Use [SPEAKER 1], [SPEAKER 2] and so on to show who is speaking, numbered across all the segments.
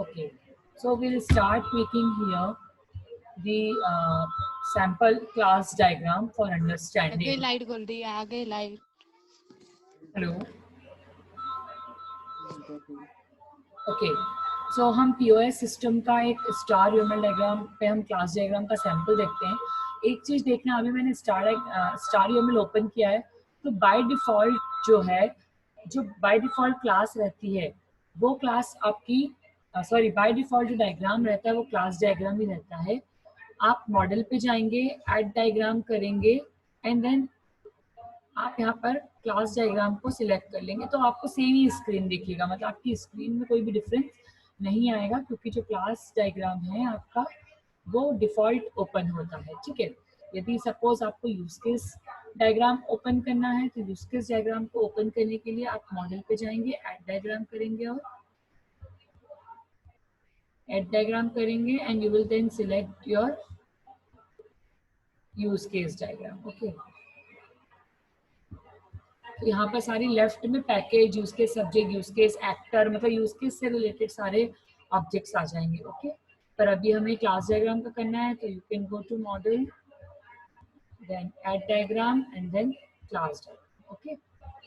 [SPEAKER 1] Okay, so we'll start making here the sample class diagram for
[SPEAKER 2] आ गई
[SPEAKER 1] understanding.
[SPEAKER 2] Light गोल दी, आ गई light.
[SPEAKER 1] Hello. Okay, so हम POS system का एक star UML diagram पे हम class diagram का सैंपल देखते हैं. एक चीज देखना, अभी मैंने स्टार यूएमएल ओपन किया है, तो बाय डिफॉल्ट जो बाय डिफॉल्ट क्लास रहती है वो क्लास आपकी सॉरी बाय डिफॉल्ट जो डायग्राम रहता है वो क्लास डायग्राम ही रहता है. आप मॉडल पे जाएंगे, ऐड डायग्राम करेंगे एंड देन आप यहाँ पर क्लास डायग्राम को सिलेक्ट कर लेंगे तो आपको सेम ही स्क्रीन दिखेगा. मतलब आपकी स्क्रीन में कोई भी डिफरेंस नहीं आएगा क्योंकि जो क्लास डायग्राम है आपका वो डिफॉल्ट ओपन होता है. ठीक है, यदि सपोज आपको यूज केस डायग्राम ओपन करना है तो यूज केस डायग्राम को ओपन करने के लिए आप मॉडल पे जाएंगे, ऐड डायग्राम करेंगे और ऐड डायग्राम करेंगे and you will then select your use case diagram. Okay, तो यहाँ पर सारी लेफ्ट में package, use case, subject, use case, actor, मतलब यूज केस से रिलेटेड सारे ऑब्जेक्ट्स आ जाएंगे. ओके, पर अभी हमें क्लास डायग्राम का करना है तो you can go to model, then add diagram and then class diagram. Okay,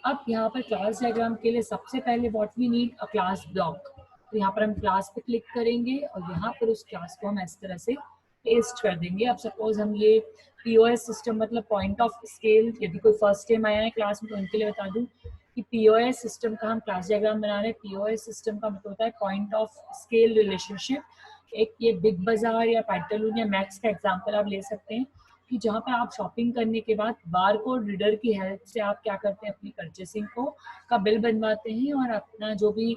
[SPEAKER 1] अब यहाँ पर क्लास डायग्राम के लिए सबसे पहले what we need a class block. तो यहाँ पर हम क्लास पे क्लिक करेंगे और यहाँ पर उस क्लास को हम इस तरह से पेस्ट कर देंगे. अब सपोज हम ये पीओएस सिस्टम मतलब पॉइंट ऑफ स्केल, यदि कोई फर्स्ट टाइम आया है क्लास में तो उनके लिए बता दूं कि पीओएस सिस्टम का हम क्लास डायग्राम बना रहे हैं. पीओएस सिस्टम का मतलब होता है पॉइंट ऑफ स्केल रिलेशनशिप. एक ये बिग बाजार या पैंटालून या मैक्स का एग्जांपल आप ले सकते हैं कि जहाँ पे आप शॉपिंग करने के बाद बार कोड रीडर की हेल्प से आप क्या करते हैं, अपनी परचेसिंग को का बिल बनवाते हैं और अपना जो भी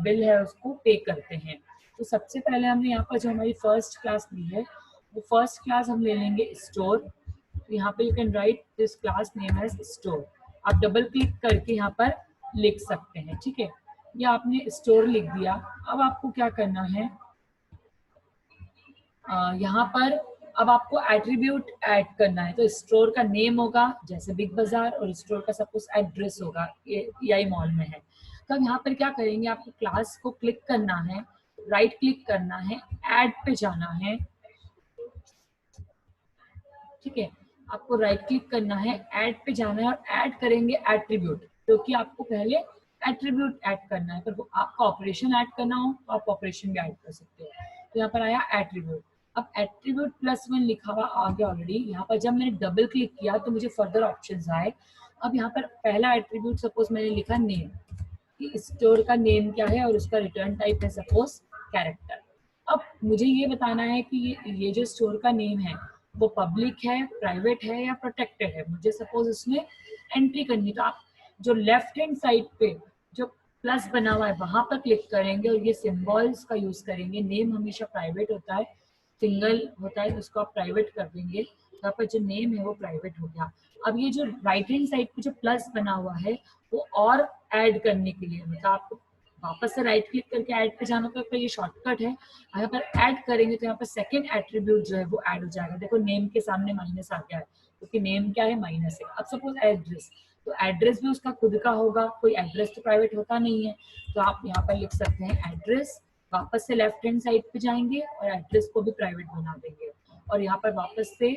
[SPEAKER 1] बिल है उसको पे करते हैं. तो सबसे पहले हमने यहाँ पर जो हमारी फर्स्ट क्लास ली है वो फर्स्ट क्लास हम ले लेंगे स्टोर. तो यहाँ पे you can write this class name as store. आप डबल क्लिक करके यहाँ पर लिख सकते हैं. ठीक है, ये आपने स्टोर लिख दिया. अब आपको क्या करना है, यहाँ पर अब आपको एट्रीब्यूट ऐड करना है. तो स्टोर का नेम होगा जैसे बिग बाजार और स्टोर का सपोज एड्रेस होगा ये आई मॉल में है. तो अब यहाँ पर क्या करेंगे, आपको क्लास को क्लिक करना है, राइट क्लिक करना है, ऐड पे जाना है. ठीक है, आपको राइट क्लिक करना है, ऐड पे जाना है और ऐड करेंगे एट्रीब्यूट, क्योंकि आपको पहले एट्रीब्यूट ऐड करना है. पर वो आपका ऑपरेशन ऐड करना हो तो आप ऑपरेशन भी ऐड कर सकते हो. तो यहाँ पर आया एट्रीब्यूट. अब एट्रीब्यूट +1 लिखा हुआ आ गया ऑलरेडी. यहाँ पर जब मैंने डबल क्लिक किया तो मुझे फर्दर ऑप्शंस आए. अब यहाँ पर पहला एट्रीब्यूट सपोज मैंने लिखा नेम, कि स्टोर का नेम क्या है और उसका रिटर्न टाइप है सपोज कैरेक्टर. अब मुझे ये बताना है कि ये जो स्टोर का नेम है वो पब्लिक है, प्राइवेट है या प्रोटेक्टेड है. मुझे सपोज इसमें एंट्री करनी, तो आप जो लेफ्ट हैंड साइड पे जो प्लस बना हुआ है वहां पर क्लिक करेंगे और ये सिंबल्स का यूज करेंगे. नेम हमेशा प्राइवेट होता है, सिंगल होता है तो उसको आप प्राइवेट कर देंगे. यहाँ पर जो नेम है वो प्राइवेट हो गया. अब ये जो राइट हैंड साइड पे जो प्लस बना हुआ है वो और ऐड करने के लिए, मतलब आपको वापस से राइट क्लिक करके ऐड पे जाना तो ये शॉर्टकट है. यहाँ पर ऐड करेंगे तो यहाँ पर सेकंड एट्रीब्यूट जो है वो ऐड हो जाएगा. देखो नेम के सामने माइनस आ गया है क्योंकि नेम क्या है, माइनस है. अब सपोज एड्रेस, तो एड्रेस भी उसका खुद का होगा, कोई एड्रेस तो प्राइवेट होता नहीं है. तो आप यहाँ पर लिख सकते हैं एड्रेस, वापस से लेफ्ट हैंड साइड पे जाएंगे और एड्रेस को भी प्राइवेट बना देंगे और यहाँ पर वापस से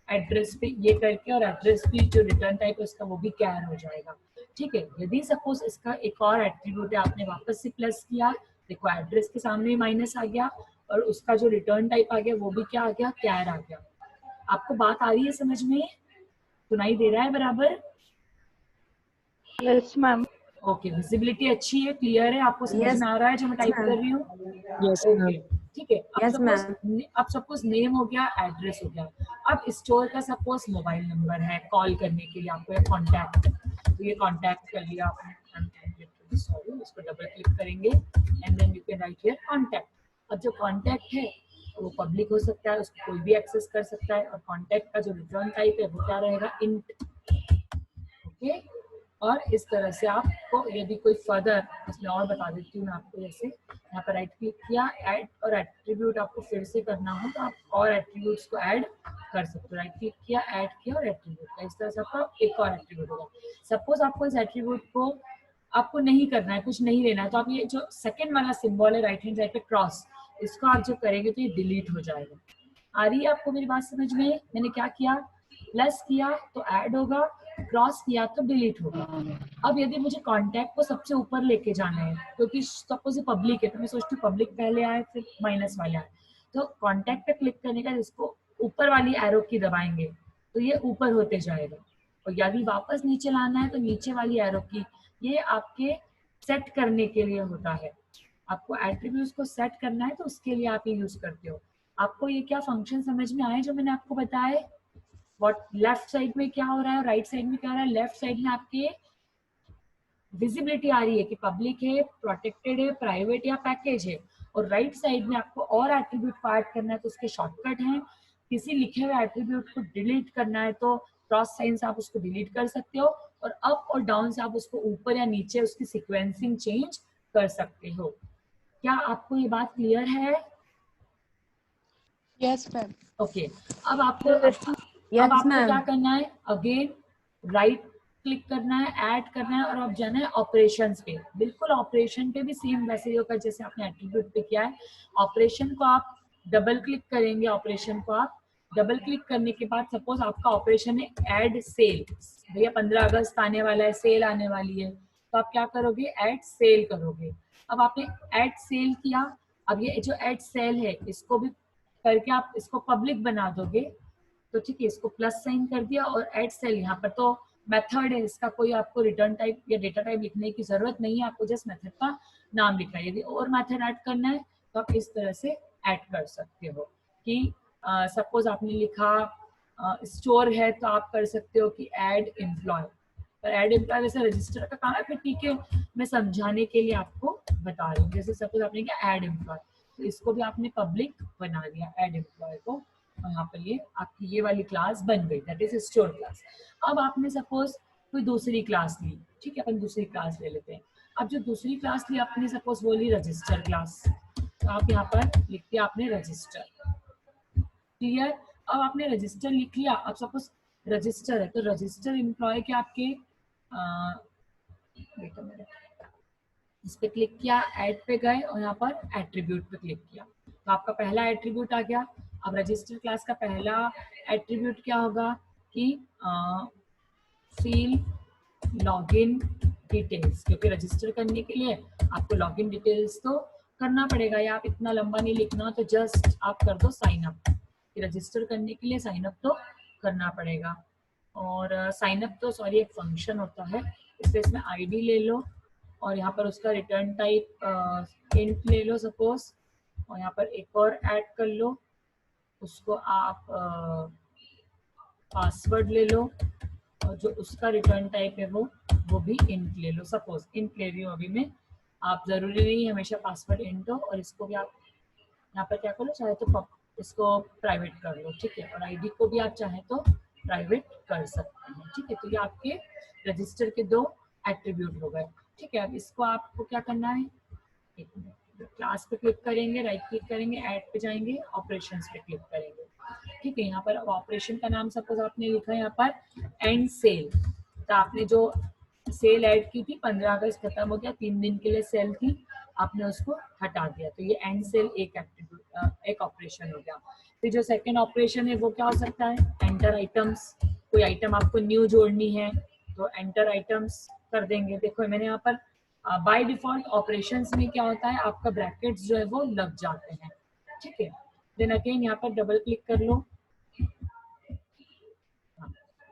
[SPEAKER 1] एड्रेस पे ये करके और एड्रेस भी जो रिटर्न टाइप है उसका वो भी कैर हो जाएगा. ठीक है, यदि सपोज इसका एक और एट्रीब्यूट है, आपने वापस से प्लस किया, देखो एड्रेस के सामने माइनस आ गया और उसका जो रिटर्न टाइप आ गया वो भी क्या आ गया, कैर आ गया. आपको बात आ रही है समझ में, सुनाई दे रहा है बराबर?
[SPEAKER 3] Yes ma'am.
[SPEAKER 1] ओके, विजिबिलिटी अच्छी है, क्लियर है, आपको समझ में आ रहा है जो मैं टाइप कर रही हूँ?
[SPEAKER 4] यस
[SPEAKER 1] ओके, ठीक है. अब
[SPEAKER 3] Yes,
[SPEAKER 1] सपोज नेम हो गया, एड्रेस हो गया. अब स्टोर का सपोज मोबाइल नंबर है कॉल करने के लिए आपको, या कॉन्टैक्ट, तो ये कॉन्टैक्ट कर लिया आपने. सॉरी, इसको डबल क्लिक करेंगे and then you can write here contact. अब जो कॉन्टैक्ट है वो पब्लिक हो सकता है, उसको कोई भी एक्सेस कर सकता है. और कॉन्टैक्ट का जो रिटर्न टाइप है वो क्या रहेगा, इंट. ओके, और इस तरह से आपको यदि कोई फर्दर इसमें और बता देती हूँ मैं आपको. जैसे यहाँ पर राइट क्लिक किया, ऐड और एट्रीब्यूट आपको फिर से करना हो तो आप और एट्रीब्यूट्स को ऐड कर सकते हो. राइट क्लिक किया, ऐड किया और एट्रीब्यूट का, इस तरह से आपका एक और एट्रीब्यूट होगा. सपोज आपको इस एट्रीब्यूट को आपको नहीं करना है, कुछ नहीं लेना है, तो आप ये जो सेकंड वाला सिंबल है राइट हैंड साइड पे क्रॉस, इसको आप जो करेंगे तो ये डिलीट हो जाएगा। आ रही है आपको मेरी बात समझ में? मैंने क्या किया, प्लस किया तो ऐड होगा, क्रॉस किया तो डिलीट होगा। अब यदि मुझे कॉन्टैक्ट को सबसे ऊपर लेके जाना है, क्योंकि सपोज ये पब्लिक है तो मैं सोचती हूँ पब्लिक पहले आए फिर माइनस वाले आए, तो कॉन्टैक्ट पे क्लिक करने का इसको ऊपर वाली एरो की दबाएंगे तो ये ऊपर होते जाएगा, और यदि वापस नीचे लाना है तो नीचे वाली एरो की, ये आपके सेट करने के लिए होता है। आपको एट्रीब्यूट्स को सेट करना है तो उसके लिए आप ये यूज करते हो। आपको ये क्या फंक्शन समझ में आए जो मैंने आपको बताया? व्हाट लेफ्ट साइड में क्या हो रहा है, राइट साइड में क्या हो रहा है? लेफ्ट साइड में आपके विजिबिलिटी आ रही है कि पब्लिक है, प्रोटेक्टेड है, प्राइवेट या पैकेज है, और राइट साइड में आपको और एट्रीब्यूट को ऐड करना है तो उसके शॉर्टकट हैं। किसी लिखे हुए एट्रीब्यूट को डिलीट करना है तो क्रॉस साइन से आप उसको डिलीट कर सकते हो, और अप और डाउन से आप उसको ऊपर या नीचे उसकी सीक्वेंसिंग चेंज कर सकते हो। क्या आपको ये बात क्लियर है?
[SPEAKER 2] Yes ma'am.
[SPEAKER 1] ओके, अब आपको क्या करना है, अगेन राइट क्लिक करना है, ऐड करना है, और अब जाना है ऑपरेशंस पे। बिल्कुल ऑपरेशन पे भी सेम वैसे ही होगा जैसे आपने एट्रीब्यूट पे किया है। ऑपरेशन को आप डबल क्लिक करेंगे, ऑपरेशन को आप डबल क्लिक करने के बाद सपोज आपका ऑपरेशन है ऐड सेल, भैया 15 अगस्त आने वाला है, सेल आने वाली है, तो आप क्या करोगे, ऐड सेल करोगे। अब आपने ऐड सेल किया, अब ये जो ऐड सेल है इसको भी करके आप इसको पब्लिक बना दोगे, तो ठीक है, इसको प्लस साइन कर दिया, और ऐड सेल यहाँ पर तो मेथड है इसका, कोई आपको रिटर्न टाइप या डेटा टाइप लिखने की जरूरत नहीं है, आपको जस्ट मेथड का नाम लिखना है। यदि और मेथड ऐड करना है तो आप इस तरह से ऐड कर सकते हो कि सपोज आपने लिखा स्टोर है तो आप कर सकते हो कि ऐड एम्प्लॉय, पर ऐड एम्प्लॉय वैसे रजिस्टर का काम है, फिर ठीक है मैं समझाने के लिए आपको बता रही हूँ। जैसे सपोज आपने किया ऐड एम्प्लॉय, तो इसको भी आपने पब्लिक बना दिया ऐड एम्प्लॉय को, और यहाँ पर ये आपकी ये वाली क्लास बन गई, दैट इज स्टोर क्लास। अब आपने सपोज कोई दूसरी क्लास ली, ठीक है, अपन दूसरी क्लास ले लेते हैं। अब जो दूसरी क्लास ली आपने सपोज वो ली रजिस्टर क्लास, तो आप यहाँ पर लिख दिया आपने रजिस्टर, क्लियर। अब आपने रजिस्टर लिख लिया, अब सपोज रजिस्टर है तो रजिस्टर एम्प्लॉय के आपके इस पे क्लिक किया, ऐड पे गए और यहाँ पर एट्रीब्यूट पे क्लिक किया, तो आपका पहला एट्रीब्यूट आ गया। अब रजिस्टर क्लास का पहला एट्रीब्यूट क्या होगा कि फील लॉगिन डिटेल्स, क्योंकि रजिस्टर करने के लिए आपको लॉगिन डिटेल्स तो करना पड़ेगा, या आप इतना लंबा नहीं लिखना, तो जस्ट आप कर दो साइन अप, रजिस्टर करने के लिए साइन अप तो करना पड़ेगा। और साइन अप तो सॉरी एक फंक्शन होता है, इसलिए इसमें आईडी ले लो, और यहाँ पर उसका रिटर्न टाइप इंट ले लो सपोज, और यहाँ पर एक और ऐड कर लो, उसको आप पासवर्ड ले लो, और जो उसका रिटर्न टाइप है वो भी इंट ले लो, सपोज इंट ले रही हूँ अभी मैं, आप जरूरी नहीं हमेशा पासवर्ड इंट हो, और इसको भी आप यहाँ पर क्या करो, चाहे तो इसको प्राइवेट कर लो, ठीक है, और आईडी को भी आप चाहे तो प्राइवेट कर सकते हैं, ठीक है। तो ये आपके रजिस्टर के दो एट्रीब्यूट हो गए, ठीक है। अब इसको आपको क्या करना है, एक मिनट, क्लास पे क्लिक करेंगे, राइट क्लिक करेंगे, ऐड पे जाएंगे, ऑपरेशंस पे क्लिक करेंगे, ठीक है। यहाँ पर ऑपरेशन का नाम सपोज आपने लिखा है यहाँ पर एंड सेल, तो आपने जो सेल ऐड की थी 15 अगस्त खत्म हो गया, 3 दिन के लिए सेल थी, आपने उसको हटा दिया, तो ये एंड सेल एक ऑपरेशन हो गया। फिर जो सेकंड ऑपरेशन है वो क्या हो सकता है, एंटर आइटम्स, कोई आइटम आपको न्यू जोड़नी है तो एंटर आइटम्स कर देंगे। देखो मैंने यहाँ पर बाय डिफॉल्ट ऑपरेशंस में क्या होता है, आपका ब्रैकेट्स जो है वो लग जाते हैं, ठीक है। देन अगेन यहाँ पर डबल क्लिक कर लो,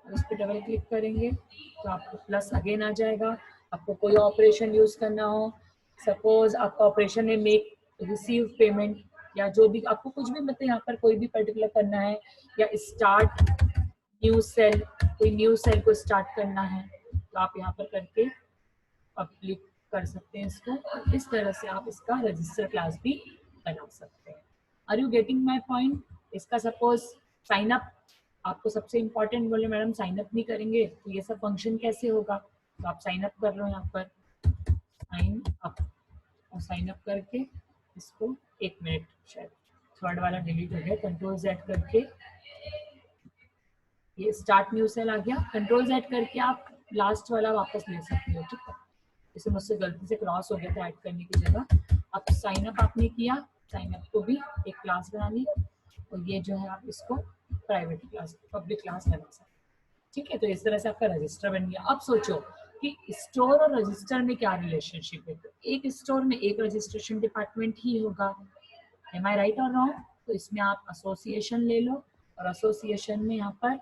[SPEAKER 1] उस पर डबल क्लिक करेंगे तो आपको प्लस अगेन आ जाएगा। आपको कोई ऑपरेशन यूज करना हो, सपोज आपका ऑपरेशन में मेक रिसीव पेमेंट, या जो भी आपको कुछ भी मतलब यहाँ पर कोई भी पर्टिकुलर करना है, या स्टार्ट न्यू सेल, कोई न्यू सेल को स्टार्ट करना है, तो आप यहाँ पर करके पब्लिक कर सकते हैं इसको, और इस तरह से आप इसका रजिस्टर क्लास भी बना सकते हैं। Are you getting my point? इसका सपोज साइन अप, आपको सबसे इम्पोर्टेंट बोले मैडम साइन अप नहीं करेंगे तो ये सब फंक्शन कैसे होगा, तो आप साइन अप कर लो यहाँ पर, साइन अप, और साइन अप करके इसको एक मिनट, शायद थर्ड वाला डिलीट हो गया, कंट्रोल जेड करके ये स्टार्ट न्यू सेल आ गया, कंट्रोल जेड करके आप लास्ट वाला वापस ले सकते हो, ठीक है। इसे मुझसे गलती से क्रॉस हो गया था ऐड करने की जगह। अब साइन अप आपने किया, साइन अप को भी एक क्लास बना ली और ये जो है आप इसको प्राइवेट क्लास, पब्लिक क्लास बना सकते। ठीक है, तो इस तरह से आपका रजिस्टर बन गया। अब सोचो कि स्टोर और रजिस्टर में क्या रिलेशनशिप है। तो एक स्टोर में एक रजिस्ट्रेशन डिपार्टमेंट ही होगा, एम आई राइट और रॉन्ग? तो इसमें आप एसोसिएशन ले लो और एसोसिएशन में यहाँ पर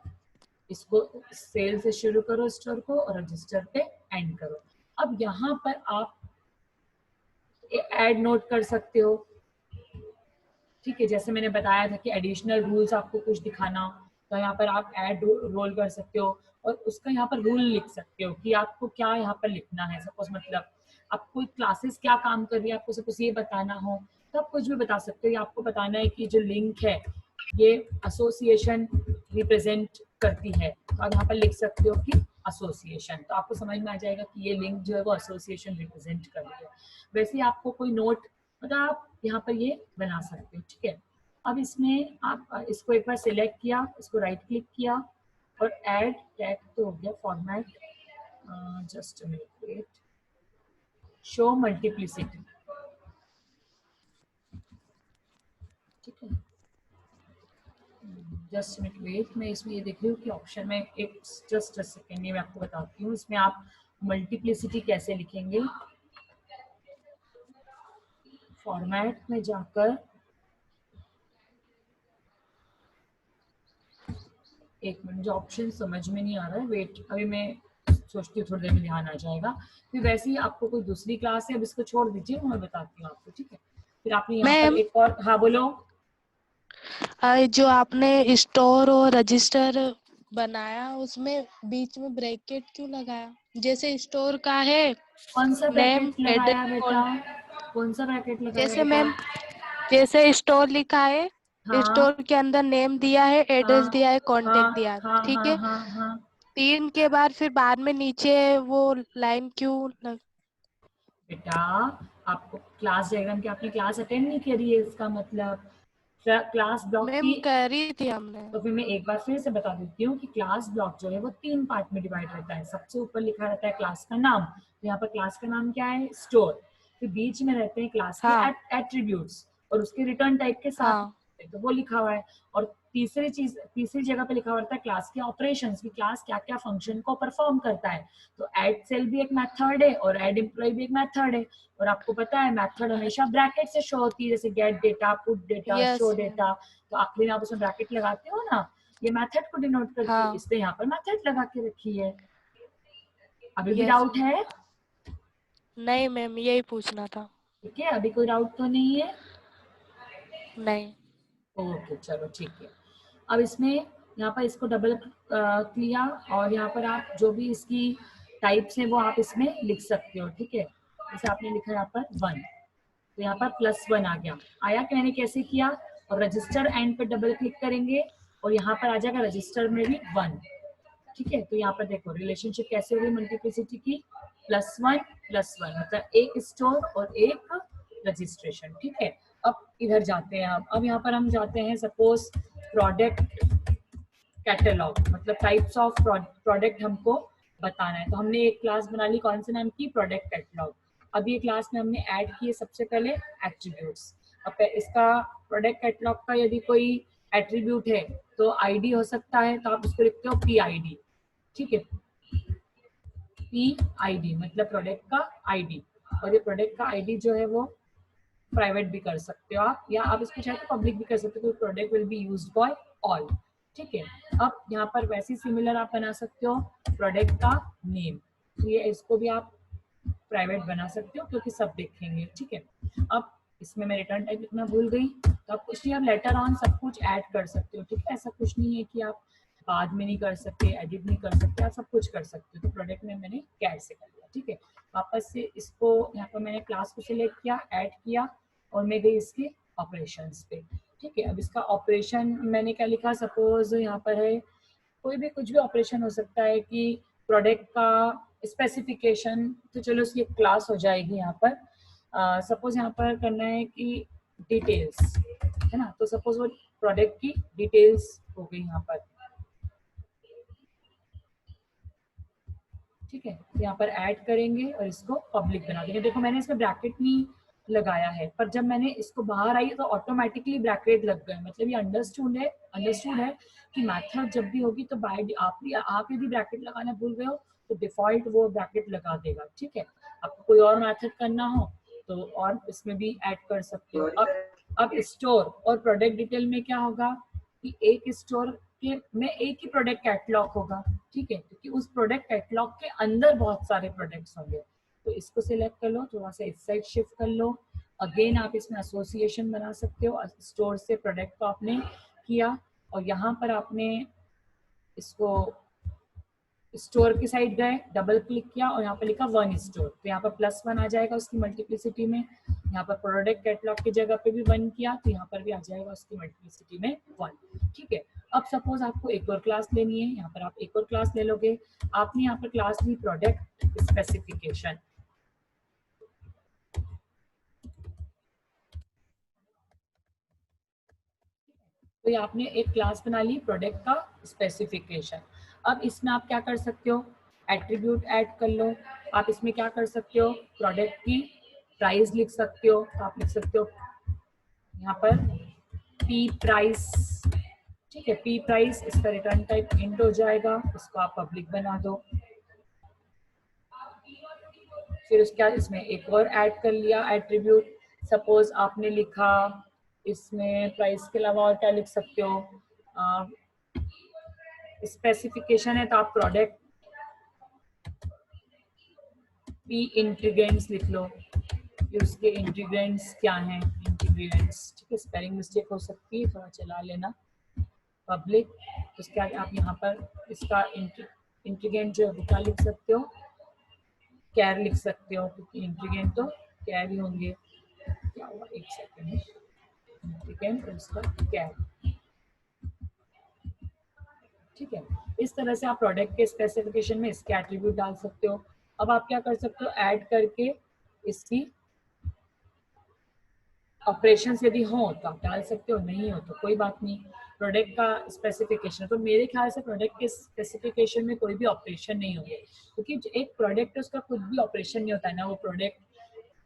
[SPEAKER 1] इसको सेल से शुरू करो स्टोर को और रजिस्टर पे एंड करो। अब यहाँ पर आप ऐड नोट कर सकते हो। ठीक है, जैसे मैंने बताया था कि एडिशनल रूल्स आपको कुछ दिखाना हो तो यहाँ पर आप ऐड रोल कर सकते हो और उसका यहाँ पर रूल लिख सकते हो कि आपको क्या यहाँ पर लिखना है। सपोज मतलब आपको क्लासेस क्या काम कर रही है, आपको सपोज ये बताना हो तो आप कुछ भी बता सकते हो। या आपको बताना है कि जो लिंक है ये एसोसिएशन रिप्रेजेंट करती है, तो आप यहाँ पर लिख सकते हो कि एसोसिएशन, तो आपको समझ में आ जाएगा कि ये लिंक जो है वो एसोसिएशन रिप्रेजेंट कर रही है। वैसे ही आपको कोई नोट मतलब आप यहाँ पर ये बना सकते हो। ठीक है, अब इसमें आप इसको एक बार सिलेक्ट किया, इसको राइट क्लिक किया और ऐड टैग तो हो गया format, just a minute wait, show multiplicity. ठीक है, जस्ट मिनट वेट, मैं इसमें ये देख रही हूँ कि ऑप्शन में एक जस्ट सेकेंड ये मैं आपको बताती हूँ। इसमें आप मल्टीप्लिसिटी कैसे लिखेंगे, फॉर्मेट में जाकर एक मिनट, जो ऑप्शन समझ में नहीं आ रहा है, वेट अभी मैं सोचती हूँ थोड़ी देर में ध्यान आ जाएगा। फिर वैसे ही आपको कोई दूसरी क्लास है, अब इसको छोड़ दीजिए, मैं बताती हूँ आपको। ठीक है, फिर आपने यहाँ पर
[SPEAKER 2] मैम
[SPEAKER 1] एक और, हाँ बोलो।
[SPEAKER 2] जो आपने स्टोर और रजिस्टर बनाया उसमें बीच में ब्रैकेट क्यों लगाया? जैसे स्टोर का है
[SPEAKER 1] कौन सा
[SPEAKER 2] नेम
[SPEAKER 1] ब्रैकेट
[SPEAKER 2] एड्रेस
[SPEAKER 1] लगाया बेटा,
[SPEAKER 2] कॉल,
[SPEAKER 1] कौन सा ब्रैकेट लगाया
[SPEAKER 2] जैसे
[SPEAKER 1] बेटा?
[SPEAKER 2] मैम जैसे स्टोर लिखा है,
[SPEAKER 1] हाँ
[SPEAKER 2] स्टोर के अंदर नेम दिया है, एड्रेस
[SPEAKER 1] हाँ
[SPEAKER 2] दिया है, कांटेक्ट
[SPEAKER 1] हाँ
[SPEAKER 2] दिया है,
[SPEAKER 1] हाँ
[SPEAKER 2] ठीक
[SPEAKER 1] हाँ
[SPEAKER 2] है।
[SPEAKER 1] हाँ हाँ।
[SPEAKER 2] 3 के बाद फिर बाद में नीचे वो लाइन क्यों
[SPEAKER 1] बेटा आपको क्लास डायग्राम की आपने क्लास अटेंड नहीं करी है, इसका मतलब क्लास ब्लॉक
[SPEAKER 2] मैम
[SPEAKER 1] की।
[SPEAKER 2] करी थी हमने।
[SPEAKER 1] तो फिर मैं एक बार फिर से बता देती हूँ कि क्लास ब्लॉक जो है वो 3 पार्ट में डिवाइड रहता है। सबसे ऊपर लिखा रहता है क्लास का नाम, तो यहाँ पर क्लास का नाम क्या है, स्टोर। फिर बीच में रहते हैं क्लास के
[SPEAKER 2] हाँ
[SPEAKER 1] एट्रीब्यूट्स और उसके रिटर्न टाइप के साथ,
[SPEAKER 2] हाँ
[SPEAKER 1] तो वो लिखा हुआ है। और तीसरी जगह पे लिखा हुआ रहता है क्लास के ऑपरेशंस, कि क्लास क्या क्या फंक्शन को परफॉर्म करता है। तो ऐड सेल भी एक मेथड है और ऐड एम्प्लॉय भी एक मेथड है। और आपको पता है मेथड हमेशा ब्रैकेट से शो होती है, जैसे gate data, put data, show
[SPEAKER 2] yes ma'am.
[SPEAKER 1] Data. तो आखिरी में आप उसमें ब्रैकेट लगाते हो ना, ये मेथड को डिनोट करती है,
[SPEAKER 2] हाँ
[SPEAKER 1] इसलिए यहाँ पर मेथड लगा के रखी है। अभी भी
[SPEAKER 2] यस
[SPEAKER 1] डाउट
[SPEAKER 2] मैम।
[SPEAKER 1] है?
[SPEAKER 2] नहीं मैम यही पूछना था।
[SPEAKER 1] ठीक है, अभी कोई डाउट तो नहीं है?
[SPEAKER 2] नहीं।
[SPEAKER 1] ओके चलो ठीक है। अब इसमें यहाँ पर इसको डबल किया और यहाँ पर आप जो भी इसकी टाइप्स हैं वो आप इसमें लिख सकते हो। ठीक है, जैसे आपने लिखा यहाँ पर 1, तो यहाँ पर +1 आ गया। आया कि मैंने कैसे किया? और रजिस्टर एंड पे डबल क्लिक करेंगे और यहाँ पर आ जाएगा रजिस्टर में भी 1। ठीक है, तो यहाँ पर देखो रिलेशनशिप कैसे हो गई मल्टीप्लिसिटी की, +1 मतलब एक स्टोर और एक रजिस्ट्रेशन। ठीक है, अब इधर जाते हैं। अब यहाँ पर हम जाते हैं सपोज प्रोडक्ट कैटलॉग, मतलब टाइप्स ऑफ प्रोडक्ट हमको बताना है। तो हमने एक क्लास बना ली, कौन से नाम की, प्रोडक्ट कैटलॉग। अब ये क्लास में हमने ऐड किए सबसे पहले एट्रीब्यूट्स। अब इसका प्रोडक्ट कैटलॉग का यदि कोई एट्रीब्यूट है तो आईडी हो सकता है, तो आप उसको लिखते हो पी आई डी। ठीक है, पी आई डी मतलब प्रोडक्ट का आईडी। और ये प्रोडक्ट का आईडी जो है वो प्राइवेट भी कर सकते हो आप, या आप इसको चाहे तो पब्लिक भी कर सकते हो। Product will be used by all. ठीक है, अब यहाँ पर वैसे सिमिलर आप बना सकते हो प्रोडक्ट का नेम, तो ये इसको भी आप प्राइवेट बना सकते हो क्योंकि सब देखेंगे। ठीक है, अब इसमें मैं रिटर्न टाइप लिखना भूल गई, तो आप कुछ नहीं, आप लेटर ऑन सब कुछ ऐड कर सकते हो। ठीक है, ऐसा कुछ नहीं है कि आप बाद में नहीं कर सकते, एडिट नहीं कर सकते, आप सब कुछ कर सकते हो। तो प्रोडक्ट में मैंने कैट से कर लिया। ठीक है, वापस से इसको यहाँ पर मैंने क्लास को सिलेक्ट किया, ऐड किया और मैं गई इसके ऑपरेशंस पे। ठीक है, अब इसका ऑपरेशन मैंने क्या लिखा, सपोज यहाँ पर है कोई भी कुछ भी ऑपरेशन हो सकता है कि प्रोडक्ट का स्पेसिफिकेशन, तो चलो उसकी एक क्लास हो जाएगी यहाँ पर। सपोज यहाँ पर करना है कि डिटेल्स है ना, तो सपोज वो प्रोडक्ट की डिटेल्स हो गई यहाँ पर। ठीक है, यहाँ पर ऐड करेंगे और इसको पब्लिक बना देंगे। देखो मैंने इसमें ब्रैकेट नहीं लगाया है, पर जब मैंने इसको बाहर आई तो ऑटोमेटिकली ब्रैकेट लग गए। मतलब ये अंडरस्टूड है कि मैथड जब भी होगी तो बाय आप यदि ब्रैकेट लगाना भूल गए हो तो डिफॉल्ट वो ब्रैकेट लगा देगा। ठीक है, आपको कोई और मेथड करना हो तो और इसमें भी ऐड कर सकते हो। अब स्टोर और प्रोडक्ट डिटेल में क्या होगा कि एक स्टोर के में एक ही प्रोडक्ट कैटलॉग होगा। ठीक है, क्योंकि उस प्रोडक्ट कैटलॉग के अंदर बहुत सारे प्रोडक्ट्स होंगे। तो इसको सिलेक्ट कर लो, थोड़ा सा इस साइड शिफ्ट कर लो। अगेन आप इसमें एसोसिएशन बना सकते हो। स्टोर से प्रोडक्ट को आपने किया और यहाँ पर आपने इसको स्टोर की साइड गए, डबल क्लिक किया और यहाँ पर लिखा वन स्टोर, तो यहाँ पर +1 आ जाएगा उसकी मल्टीप्लिसिटी में। यहाँ पर प्रोडक्ट कैटलॉग की जगह पे भी 1 किया तो यहाँ पर भी आ जाएगा उसकी मल्टीप्लिसिटी में 1। ठीक है, अब सपोज आपको एक और क्लास लेनी है, यहाँ पर आप एक और क्लास ले लोगे। आपने यहाँ पर क्लास ली प्रोडक्ट स्पेसिफिकेशन। तो ये आपने एक क्लास बना ली प्रोडक्ट का स्पेसिफिकेशन। अब इसमें आप क्या कर सकते हो, एट्रीब्यूट ऐड कर लो। आप इसमें क्या कर सकते हो, प्रोडक्ट की प्राइस लिख सकते हो। तो आप लिख सकते हो यहाँ पर पी प्राइस। ठीक है, पी प्राइस, इसका रिटर्न टाइप इंट हो जाएगा, इसको आप पब्लिक बना दो। फिर उसके बाद इसमें एक और ऐड कर लिया एट्रीब्यूट। सपोज आपने लिखा इसमें प्राइस के अलावा और क्या लिख सकते हो, स्पेसिफिकेशन है तो आप प्रोडक्ट पी इंग्रेडिएंट्स लिख लो, उसके इंग्रेडिएंट्स क्या हैं, इंग्रेडिएंट्स। ठीक है, स्पेलिंग मिस्टेक हो सकती है, थोड़ा चला लेना। पब्लिक, उसके आगे आप यहाँ पर इसका इंग्रेडिएंट जो है क्या लिख सकते हो, कैर लिख सकते हो, क्योंकि इंग्रेडिएंट तो कैर ही होंगे। क्या हुआ, एक सेकेंड, इंग्रेडिएंट उसका कैर। ठीक है, इस तरह से आप प्रोडक्ट के स्पेसिफिकेशन में इसके एट्रीब्यूट डाल सकते हो। अब आप क्या कर सकते हो, ऐड करके इसकी ऑपरेशंस यदि हो तो आप डाल सकते हो, नहीं हो तो कोई बात नहीं। प्रोडक्ट का स्पेसिफिकेशन, तो मेरे ख्याल से प्रोडक्ट के स्पेसिफिकेशन में कोई भी ऑपरेशन नहीं होंगे, क्योंकि एक प्रोडक्ट उसका कुछ भी ऑपरेशन नहीं होता है ना। वो प्रोडक्ट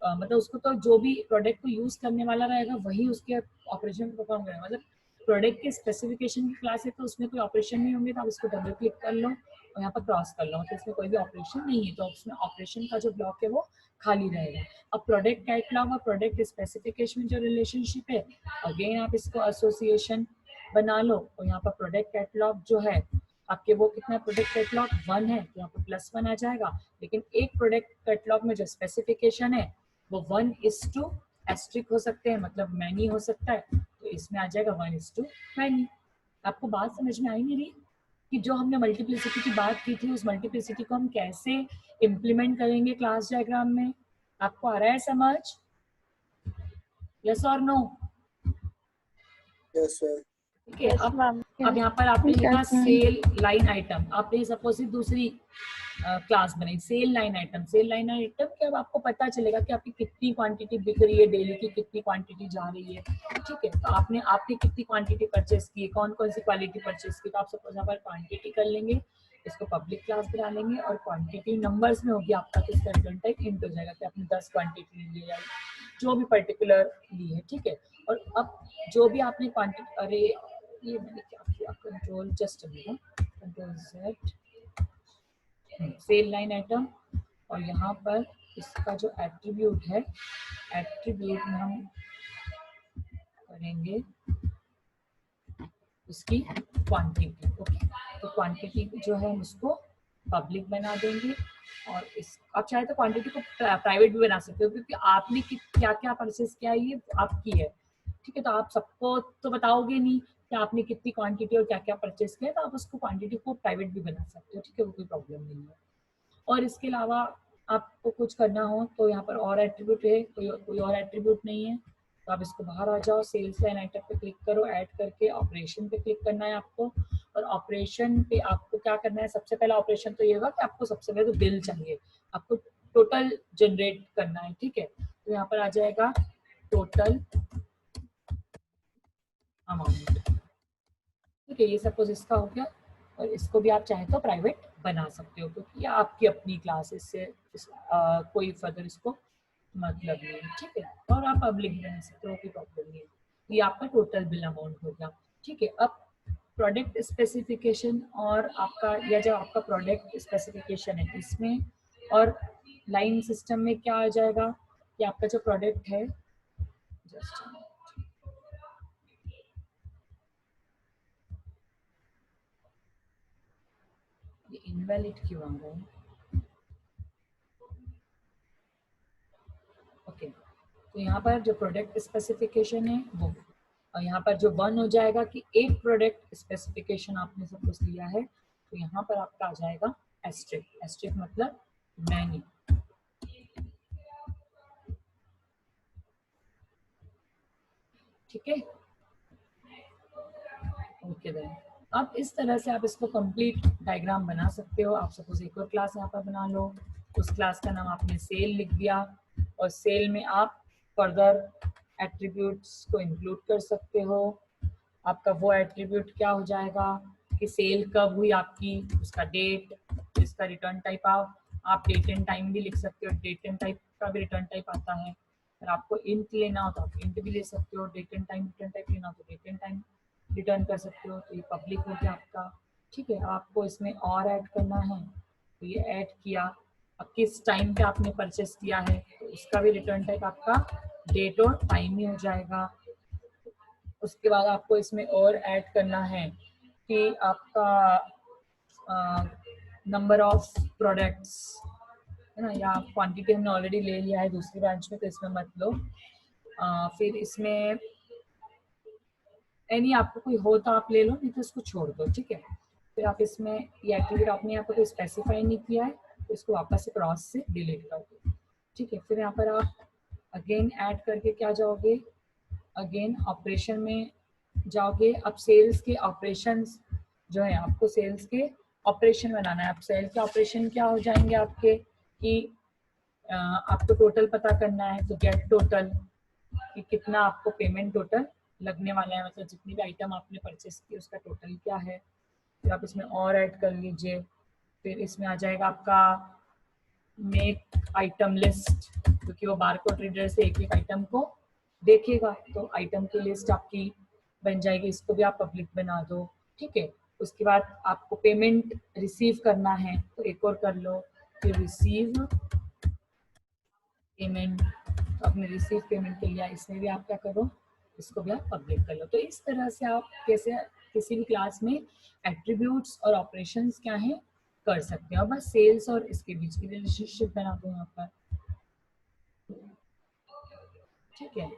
[SPEAKER 1] मतलब उसको तो जो भी प्रोडक्ट को यूज करने वाला रहेगा वही उसके ऑपरेशन परफॉर्म करेगा। मतलब प्रोडक्ट के स्पेसिफिकेशन की क्लास है तो उसमें कोई ऑपरेशन नहीं होंगे, तो आप इसको डबल क्लिक कर लो और यहाँ पर क्रॉस कर लो, तो इसमें कोई भी ऑपरेशन नहीं है, तो उसमें ऑपरेशन का जो ब्लॉक है वो खाली रहेगा। अब प्रोडक्ट कैटलॉग और प्रोडक्ट स्पेसिफिकेशन में जो रिलेशनशिप है, अगेन आप इसको एसोसिएशन बना लो और यहाँ पर प्रोडक्ट कैटलॉग जो है आपके वो कितना, प्रोडक्ट कैटलॉग 1 है तो यहाँ पर +1 आ जाएगा। लेकिन एक प्रोडक्ट कैटलॉग में जो स्पेसिफिकेशन है वो 1:* हो सकते हैं, मतलब मैनी हो सकता है, तो इसमें आ जाएगा 1:मैनी। आपको बात समझ में आई मेरी कि जो हमने मल्टीप्लिसिटी की बात की थी, उस मल्टीप्लिसिटी को हम कैसे इम्प्लीमेंट करेंगे क्लास डायग्राम में? आपको आ रहा है समझ? यस और नो?
[SPEAKER 3] Yes sir.
[SPEAKER 1] ठीक है, अब यहाँ पर आपने लिखा सेल लाइन आइटम। आपने सपोज दूसरी क्लास बनाई sale line item. Sale line item के अब आपको पता चलेगा कि आपकी कितनी क्वांटिटी बिक रही है, डेली की कितनी क्वांटिटी जा रही है। ठीक है, तो आपने कितनी क्वांटिटी परचेस की है, कौन कौन सी क्वालिटी परचेस की, तो आप सपोज यहाँ पर क्वांटिटी कर लेंगे, इसको पब्लिक क्लास बना लेंगे और क्वांटिटी नंबर्स में होगी आपका, तो इसका रिटर्न टाइप इंट हो जाएगा कि आपने 10 क्वांटिटी ली है जो भी पर्टिकुलर ली है। ठीक है, और अब जो भी आपने क्वांटिटी, अरे ये मैंने क्या किया, control just control Z, sale line item, और यहाँ पर इसका जो एट्रीब्यूट है, एट्रीब्यूट में हम करेंगे उसकी क्वांटिटी। ओके, तो क्वांटिटी जो है हम उसको पब्लिक बना देंगे और इस आप चाहे तो क्वांटिटी को प्राइवेट भी बना सकते हो, क्योंकि आपने क्या क्या परचेस किया है ये आपकी है। ठीक है, तो आप सबको तो बताओगे नहीं कि आपने कितनी क्वांटिटी और क्या क्या परचेस किया, तो आप उसको क्वांटिटी को प्राइवेट भी बना सकते हो। ठीक है, वो कोई प्रॉब्लम नहीं है। और इसके अलावा आपको कुछ करना हो तो यहाँ पर और एट्रीब्यूट है, कोई और एट्रीब्यूट नहीं है, तो आप इसको बाहर आ जाओ, सेल्स लाइन आइटम पे क्लिक करो, ऐड करके ऑपरेशन पे क्लिक करना है आपको। और ऑपरेशन पे आपको क्या करना है, सबसे पहला ऑपरेशन तो ये होगा कि आपको सबसे पहले तो बिल चाहिए, आपको टोटल जनरेट करना है। ठीक है, तो यहाँ पर आ जाएगा टोटल अमाउंट। ठीक है, ये सपोज इसका हो गया और इसको भी आप चाहे तो प्राइवेट बना सकते हो, क्योंकि ये आपकी अपनी क्लास, इससे कोई फर्दर इसको मतलब नहीं है, ठीक है। और आप पब्लिक बना सकते हो, कोई प्रॉब्लम नहीं है। ये आपका टोटल बिल अमाउंट हो गया, ठीक है। अब प्रोडक्ट स्पेसिफिकेशन और आपका, या जो आपका प्रोडक्ट स्पेसिफिकेशन है इसमें और लाइन सिस्टम में क्या आ जाएगा कि आपका जो प्रोडक्ट है, जस्ट ये इनवैलिड क्यों आ रहा है, ओके। तो यहाँ पर जो प्रोडक्ट स्पेसिफिकेशन है वो, और यहाँ पर जो 1 हो जाएगा कि एक प्रोडक्ट स्पेसिफिकेशन आपने सपोज लिया है, तो यहाँ पर आपका आ जाएगा एस्ट्रिक। एस्ट्रिक मतलब मैनी, ठीक है, ओके देन। अब इस तरह से आप इसको कंप्लीट डायग्राम बना सकते हो। आप सपोज एक और क्लास यहाँ पर बना लो, उस क्लास का नाम आपने सेल लिख दिया, और सेल में आप फर्दर एट्रीब्यूट्स को इंक्लूड कर सकते हो। आपका वो एट्रीब्यूट क्या हो जाएगा कि सेल कब हुई आपकी, उसका डेट, इसका रिटर्न टाइप। आप डेट एंड टाइम भी लिख सकते हो, डेट एंड टाइप का भी रिटर्न टाइप आता है। अगर आपको इंट लेना हो तो आप इंट भी ले सकते हो, date and time return type लेना हो तो डेट एंड टाइम रिटर्न कर सकते हो। तो ये पब्लिक हो गया आपका, ठीक है। आपको इसमें और ऐड करना है तो ये ऐड किया। अब किस टाइम पे आपने परचेस किया है तो उसका भी रिटर्न टाइप आपका डेट और टाइम ही हो जाएगा। उसके बाद आपको इसमें और ऐड करना है कि आपका नंबर ऑफ प्रोडक्ट्स है ना, या क्वांटिटी हमने ऑलरेडी ले लिया है दूसरी ब्रांच में तो इसमें मत लो। फिर इसमें एनी आपको कोई हो तो आप ले लो, नहीं तो इसको छोड़ दो, ठीक है। फिर आप इसमें ये एट्रीब्यूट आपने यहाँ पर कोई स्पेसिफाई नहीं किया है तो इसको वापस से क्रॉस से डिलीट कर दो, ठीक है। फिर यहाँ पर आप अगेन ऐड करके क्या जाओगे, अगेन ऑपरेशन में जाओगे। अब सेल्स के ऑपरेशंस जो है, आपको सेल्स के ऑपरेशन बनाना है। अब सेल के ऑपरेशन क्या हो जाएंगे आपके कि आपको टोटल पता करना है तो गेट टोटल, कि कितना आपको पेमेंट टोटल लगने वाला है, मतलब जितनी भी आइटम आपने परचेस की उसका टोटल क्या है। फिर आप इसमें और ऐड कर लीजिए। फिर इसमें आ जाएगा आपका मेक आइटम लिस्ट, क्योंकि वो बारकोड रीडर से एक एक आइटम को देखेगा, तो आइटम की लिस्ट आपकी बन जाएगी। इसको भी आप पब्लिक बना दो, ठीक है। उसके बाद आपको पेमेंट रिसीव करना है तो एक और कर लो, फिर रिसीव पेमेंट, तो आपने रिसीव पेमेंट के लिया, इसमें भी आप क्या करो, इसको भी आप पब्लिक कर लो। तो इस तरह से आप कैसे किसी भी क्लास में एट्रीब्यूट्स और ऑपरेशंस क्या है कर सकते हो। बस सेल्स और इसके बीच की रिलेशनशिप बना दो यहाँ पर, ठीक है।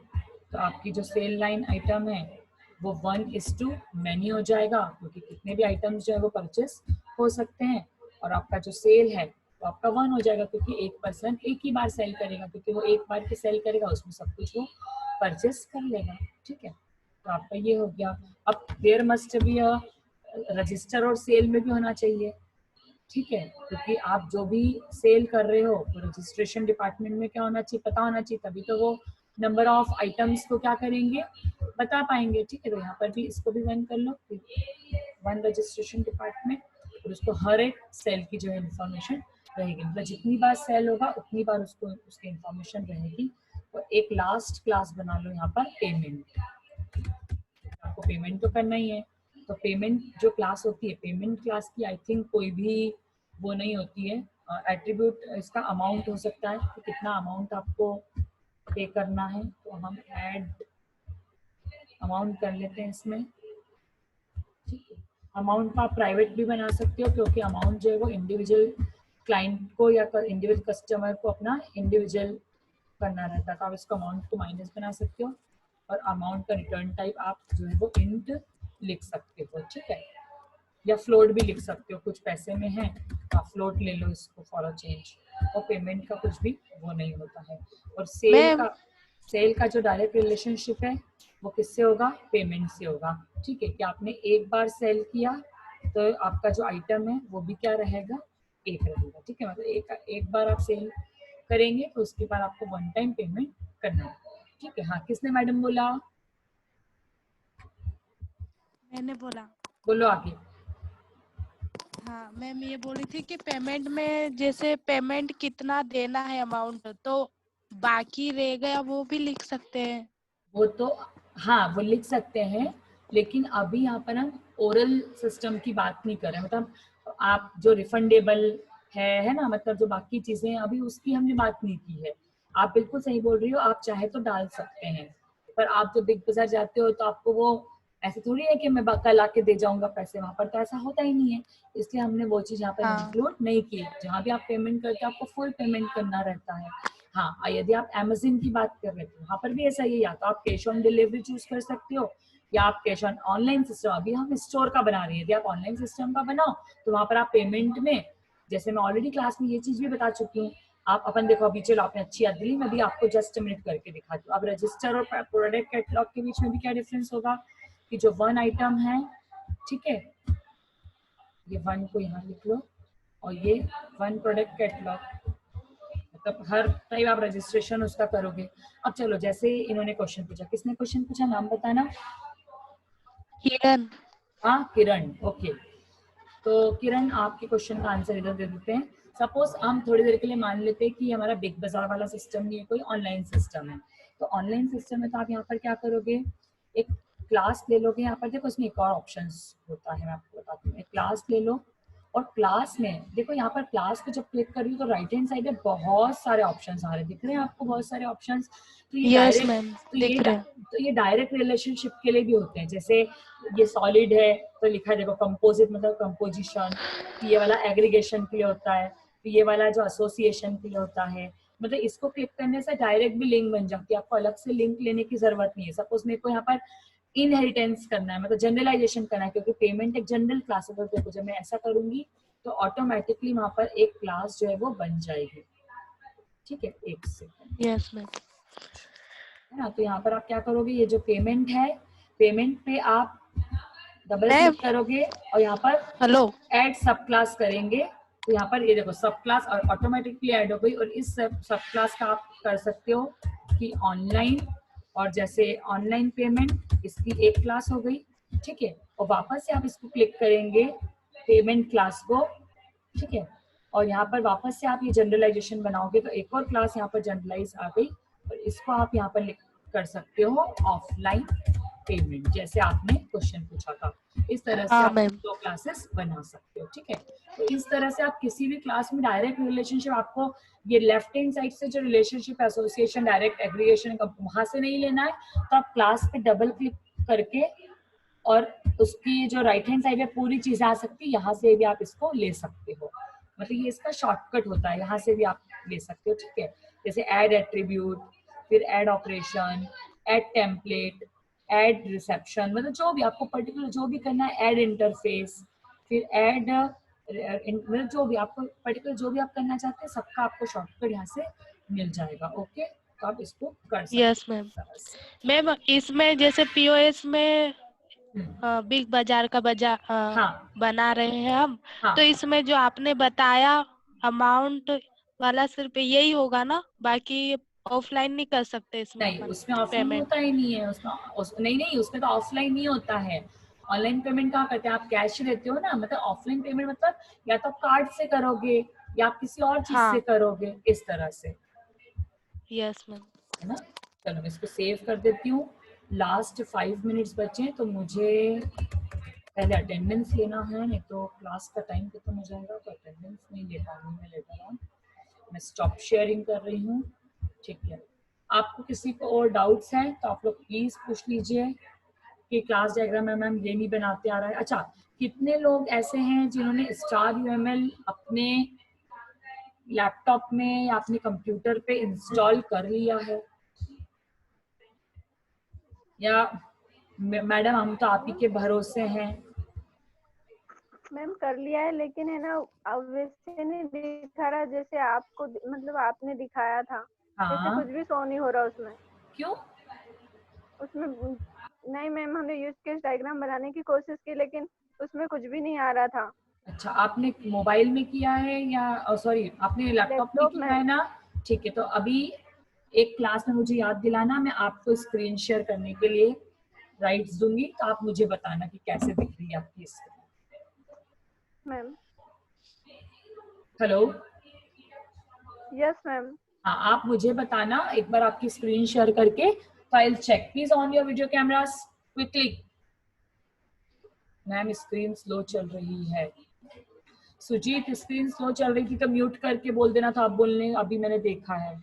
[SPEAKER 1] तो आपकी जो सेल लाइन आइटम है वो 1:many हो जाएगा, क्योंकि कितने भी आइटम्स जो है वो परचेस हो सकते हैं। और आपका जो सेल है तो आपका 1 हो जाएगा, क्योंकि एक पर्सन एक ही बार सेल करेगा, क्योंकि वो एक बार की सेल करेगा उसमें सब कुछ वो परचेस कर लेगा, ठीक है। तो आपका ये हो गया। अब देयर मस्ट बी रजिस्टर और सेल में भी होना चाहिए, ठीक है, क्योंकि आप जो भी सेल कर रहे हो तो रजिस्ट्रेशन डिपार्टमेंट में क्या होना चाहिए, पता होना चाहिए, तभी तो वो नंबर ऑफ आइटम्स को क्या करेंगे, बता पाएंगे, ठीक है। तो यहाँ पर भी इसको भी वन कर लो, 1 रजिस्ट्रेशन डिपार्टमेंट, और उसको हर एक सेल की जो है इंफॉर्मेशन रहेगी, मतलब जितनी बार सेल होगा उतनी बार उसको उसकी इंफॉर्मेशन रहेगी। और एक लास्ट क्लास बना लो यहाँ पर पेमेंट, आपको पेमेंट तो करना ही है। तो पेमेंट जो क्लास होती है, पेमेंट क्लास की आई थिंक कोई भी वो नहीं होती है एट्रीब्यूट। इसका अमाउंट हो सकता है कि कितना अमाउंट आपको पे करना है, तो हम ऐड अमाउंट कर लेते हैं इसमें, ठीक है। अमाउंट को आप प्राइवेट भी बना सकते हो, क्योंकि अमाउंट जो है वो इंडिविजुअल क्लाइंट को या इंडिविजुअल कस्टमर को अपना इंडिविजुअल करना रहता है। तो आप इसको अमाउंट को माइनस बना सकते हो, और अमाउंट का रिटर्न टाइप आप जो है वो इंट लिख सकते हो, ठीक है। या फ्लोट भी लिख सकते हो, कुछ पैसे में है तो आप फ्लोट ले लो इसको फॉर अ चेंज। और पेमेंट का कुछ भी वो नहीं होता है। और
[SPEAKER 2] मैम
[SPEAKER 1] सेल का जो डायरेक्ट रिलेशनशिप है वो किससे होगा, पेमेंट से होगा, ठीक है। कि आपने एक बार सेल किया तो आपका जो आइटम है वो भी क्या रहेगा, एक रहेगा, ठीक है। मतलब एक बार आप सेल करेंगे तो उसके बाद आपको 1 टाइम पेमेंट करना है, ठीक है। हाँ, किसने मैडम बोला,
[SPEAKER 2] मैंने बोला।
[SPEAKER 1] बोलो आगे।
[SPEAKER 2] हाँ मैम, ये बोली थी कि पेमेंट में जैसे पेमेंट कितना देना है अमाउंट, तो बाकी रह गया वो भी लिख सकते हैं?
[SPEAKER 1] वो तो हाँ वो लिख सकते हैं, लेकिन अभी यहाँ पर हम ओरल सिस्टम की बात नहीं कर रहे हैं। मतलब आप जो रिफंडेबल है ना, मतलब जो बाकी चीजें हैं अभी उसकी हमने बात नहीं की है। आप बिल्कुल सही बोल रही हो, आप चाहे तो डाल सकते हैं, पर आप जब बिग बाजार जाते हो तो आपको वो ऐसे थोड़ी है कि मैं कल आके दे जाऊंगा पैसे, वहां पर तो ऐसा होता ही नहीं है। इसलिए हमने वो चीज यहाँ पर
[SPEAKER 2] हाँ
[SPEAKER 1] इंक्लूड नहीं की। जहाँ भी आप पेमेंट करते हो आपको फुल पेमेंट करना रहता है। हाँ, और यदि आप अमेज़न की बात कर रहे हो, वहाँ पर भी ऐसा ही है, या तो आप कैश ऑन डिलीवरी चूज कर सकते हो या आप कैश ऑन ऑनलाइन सिस्टम। अभी हम स्टोर का बना रहे हैं, यदि आप ऑनलाइन सिस्टम का बनाओ तो वहाँ पर आप पेमेंट में, जैसे मैं ऑलरेडी क्लास में ये चीज भी बता चुकी हूँ। आप अपन देखो, अभी चलो आपने अच्छी याद दिली, मैं भी आपको जस्ट मिनट करके दिखाती हूँ। अब रजिस्टर और प्रोडक्ट कैटलॉग के बीच में भी क्या डिफरेंस होगा कि जो वन आइटम है, ठीक है, ये वन को यहाँ लिख लो, और ये वन प्रोडक्ट कैटलॉग, मतलब हर टाइम आप रजिस्ट्रेशन उसका करोगे। अब चलो, जैसे इन्होंने क्वेश्चन पूछा, किसने क्वेश्चन पूछा, नाम बताना।
[SPEAKER 2] किरण।
[SPEAKER 1] हाँ किरण, ओके। तो किरण, आपके क्वेश्चन का आंसर इधर दे देते हैं। सपोज हम थोड़ी देर के लिए मान लेते हैं कि हमारा बिग बाजार वाला सिस्टम नहीं है, कोई ऑनलाइन सिस्टम है। तो ऑनलाइन सिस्टम में तो आप यहाँ पर क्या करोगे, एक क्लास ले लोगे। यहाँ पर देखो इसमें एक और ऑप्शन होता है, मैं आपको बताती हूँ। एक क्लास ले लो, और क्लास में देखो, यहाँ पर क्लास को जब क्लिक कर रही हो तो राइट हैंड साइड में बहुत सारे ऑप्शन आ रहे हैं, दिख रहे हैं आपको बहुत सारे ऑप्शन। तो ये
[SPEAKER 2] यस
[SPEAKER 1] डायरेक्ट,
[SPEAKER 2] मैम,
[SPEAKER 1] तो
[SPEAKER 2] दिख रहे हैं।
[SPEAKER 1] ये डायरेक्ट रिलेशनशिप के लिए भी होते हैं। जैसे ये सॉलिड है तो लिखा है देखो कंपोजिट, मतलब कंपोजिशन। ये वाला एग्रीगेशन के लिए होता है, तो ये वाला जो एसोसिएशन के लिए होता है। मतलब इसको क्लिक करने से डायरेक्ट भी लिंक बन जाती है, आपको अलग से लिंक लेने की जरूरत नहीं है। सपोज मेरे को यहाँ पर इनहेरिटेंस करना है, मतलब जनरलाइजेशन करना है, क्योंकि पेमेंट एक जनरल क्लास है। तो देखो जब मैं ऐसा करूंगी तो ऑटोमेटिकली वहां पर एक क्लास जो है वो बन जाएगी। ठीक है, एक सेकंड,
[SPEAKER 2] यस मैम।
[SPEAKER 1] है ना। तो यहाँ पर आप क्या करोगे, ये जो पेमेंट है, पेमेंट पे आप डबल
[SPEAKER 2] मैम,
[SPEAKER 1] क्लिक करोगे और यहाँ पर
[SPEAKER 2] हेलो।
[SPEAKER 1] ऐड सब क्लास करेंगे। तो यहाँ पर ये देखो सब क्लास और ऑटोमेटिकली ऐड हो गई। और इस सब क्लास का आप कर सकते हो कि ऑनलाइन, और जैसे ऑनलाइन पेमेंट, इसकी एक क्लास हो गई, ठीक है। और वापस से आप इसको क्लिक करेंगे पेमेंट क्लास को, ठीक है। और यहाँ पर वापस से आप ये जनरलाइजेशन बनाओगे तो एक और क्लास यहाँ पर जनरलाइज आ गई। और इसको आप यहाँ पर कर सकते हो ऑफलाइन पेमेंट, जैसे आपने क्वेश्चन पूछा था। इस तरह से
[SPEAKER 2] हाँ
[SPEAKER 1] आप
[SPEAKER 2] मैम।
[SPEAKER 1] 2 क्लासेस बना सकते हो, ठीक है। तो इस तरह से आप किसी भी क्लास में डायरेक्ट रिलेशनशिप, आपको ये लेफ्ट हैंड साइड से जो रिलेशनशिप, एसोसिएशन, डायरेक्ट एग्रीगेशन वहां से नहीं लेना है। तो आप क्लास पे डबल क्लिक करके, और उसकी जो राइट हैंड साइड में पूरी चीजें आ सकती है, यहाँ से भी आप इसको ले सकते हो। मतलब ये इसका शॉर्टकट होता है, यहाँ से भी आप ले सकते हो, ठीक है। जैसे ऐड एट्रीब्यूट, फिर add operation, add template, add reception, मतलब जो भी आपको पर्टिकुलर जो भी करना है, ऐड इंटरफेस, फिर ऐड, मतलब जो भी आपको पर्टिकुलर जो भी आप करना चाहते हैं सबका आपको शॉर्टकट यहाँ से मिल जाएगा। ओके, तो आप इसको कर सकते
[SPEAKER 2] यस
[SPEAKER 1] हैं
[SPEAKER 2] मैम।
[SPEAKER 1] इस तरह से।
[SPEAKER 2] मैम, इसमें जैसे पीओएस में
[SPEAKER 1] हम्म,
[SPEAKER 2] बिग बाजार का
[SPEAKER 1] हाँ
[SPEAKER 2] बना रहे हैं हम, तो
[SPEAKER 1] हाँ,
[SPEAKER 2] इसमें जो आपने बताया अमाउंट वाला सिर्फ यही होगा ना, बाकी ऑफलाइन नहीं कर सकते इसमें
[SPEAKER 1] नहीं
[SPEAKER 2] अपन
[SPEAKER 1] उसमें ऑफलाइन
[SPEAKER 2] पेमेंट?
[SPEAKER 1] होता ही नहीं है उसमें। नहीं नहीं, उसमें तो ऑफलाइन नहीं होता है। ऑनलाइन पेमेंट कहाँ करते हैं, आप कैश लेते हो ना। मतलब ऑफलाइन पेमेंट मतलब या तो कार्ड से करोगे या आप किसी और चीज से
[SPEAKER 2] हाँ।
[SPEAKER 1] करोगे, इस तरह से,
[SPEAKER 2] यस मैम।
[SPEAKER 1] है ना। चलो मैं इसको सेव कर देती हूँ। लास्ट 5 मिनट्स बचे हैं, तो मुझे पहले अटेंडेंस लेना है, नहीं तो क्लास का टाइम खत्म हो जाएगा। तो अटेंडेंस नहीं ले पाऊंगी मैं लेटर ऑन। मैं स्टॉप शेयरिंग कर रही हूँ, ठीक है। आपको किसी को और डाउट्स हैं तो आप लोग प्लीज पूछ लीजिए कि क्लास डायग्राम में मैम ये नहीं बनाते आ रहा है। अच्छा, कितने लोग ऐसे हैं जिन्होंने स्टार यूएमएल अपने लैपटॉप में या अपने कंप्यूटर पे इंस्टॉल कर लिया है? या मैडम हम तो आप ही के भरोसे हैं।
[SPEAKER 3] मैम कर लिया है, लेकिन है ना अब वैसे नहीं दिखा रहा जैसे आपको, मतलब आपने दिखाया था। जैसे
[SPEAKER 1] हाँ,
[SPEAKER 3] कुछ भी शो नहीं हो रहा उसमें।
[SPEAKER 1] क्यों?
[SPEAKER 3] उसमें नहीं मैम, हमने यूज केस डायग्राम बनाने की कोशिश की, लेकिन उसमें कुछ भी नहीं आ रहा था।
[SPEAKER 1] अच्छा, आपने मोबाइल में किया है या सॉरी आपने लैपटॉप में
[SPEAKER 3] लैपटॉप
[SPEAKER 1] किया
[SPEAKER 3] में।
[SPEAKER 1] है ना? ठीक है, तो अभी एक क्लास में मुझे याद दिलाना, मैं आपको स्क्रीन शेयर करने के लिए राइट्स दूंगी, तो आप मुझे बताना कि कैसे दिख रही है आपकी screen.
[SPEAKER 3] Ma'am
[SPEAKER 1] hello,
[SPEAKER 3] yes ma'am.
[SPEAKER 1] हाँ आप मुझे बताना एक बार आपकी स्क्रीन शेयर करके, file check please on your video cameras quickly. Ma'am screen slow चल रही है। सुजीत स्क्रीन स्लो चल रही थी तो म्यूट करके बोल देना था, आप बोलने, अभी मैंने देखा है।